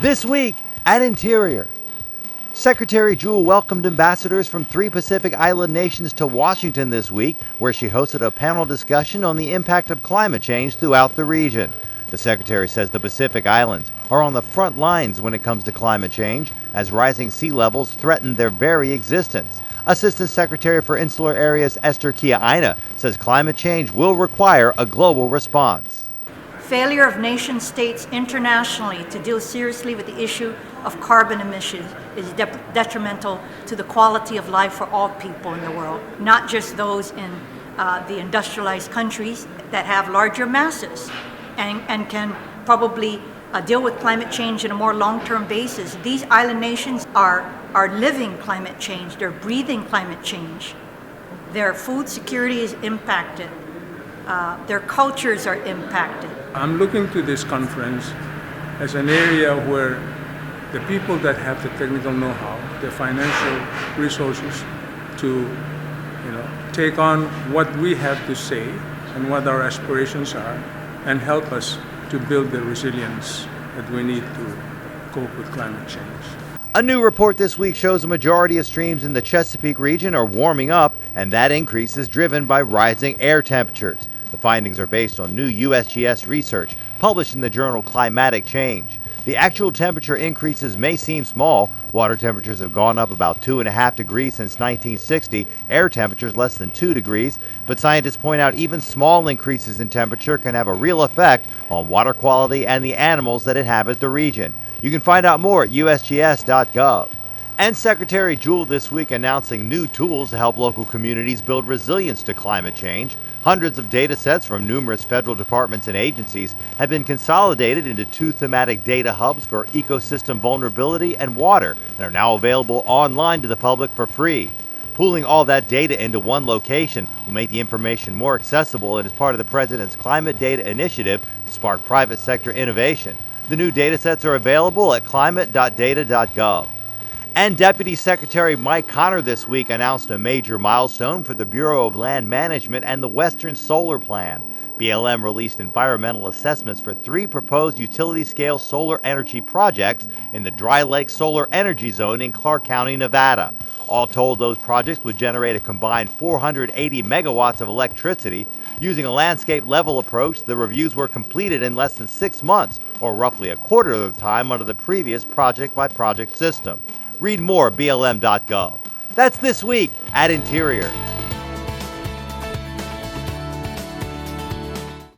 This week at Interior, Secretary Jewell welcomed ambassadors from 3 Pacific Island nations to Washington this week, where she hosted a panel discussion on the impact of climate change throughout the region. The Secretary says the Pacific Islands are on the front lines when it comes to climate change, as rising sea levels threaten their very existence. Assistant Secretary for Insular Areas Esther Kia-Aina says climate change will require a global response. Failure of nation states internationally to deal seriously with the issue of carbon emissions is detrimental to the quality of life for all people in the world, not just those in the industrialized countries that have larger masses and can probably deal with climate change in a more long-term basis. These island nations are living climate change, they're breathing climate change. Their food security is impacted. Their cultures are impacted. I'm looking to this conference as an area where the people that have the technical know-how, the financial resources to take on what we have to say and what our aspirations are and help us to build the resilience that we need to cope with climate change. A new report this week shows a majority of streams in the Chesapeake region are warming up, and that increase is driven by rising air temperatures. The findings are based on new USGS research published in the journal Climatic Change. The actual temperature increases may seem small. Water temperatures have gone up about 2.5 degrees since 1960, air temperatures less than 2 degrees. But scientists point out even small increases in temperature can have a real effect on water quality and the animals that inhabit the region. You can find out more at usgs.gov. And Secretary Jewell this week announcing new tools to help local communities build resilience to climate change. Hundreds of data sets from numerous federal departments and agencies have been consolidated into 2 thematic data hubs for ecosystem vulnerability and water, and are now available online to the public for free. Pooling all that data into one location will make the information more accessible and is part of the President's Climate Data Initiative to spark private sector innovation. The new data sets are available at climate.data.gov. And Deputy Secretary Mike Connor this week announced a major milestone for the Bureau of Land Management and the Western Solar Plan. BLM released environmental assessments for 3 proposed utility-scale solar energy projects in the Dry Lake Solar Energy Zone in Clark County, Nevada. All told, those projects would generate a combined 480 megawatts of electricity. Using a landscape-level approach, the reviews were completed in less than 6 months, or roughly a quarter of the time under the previous project-by-project system. Read more at blm.gov. That's This Week at Interior.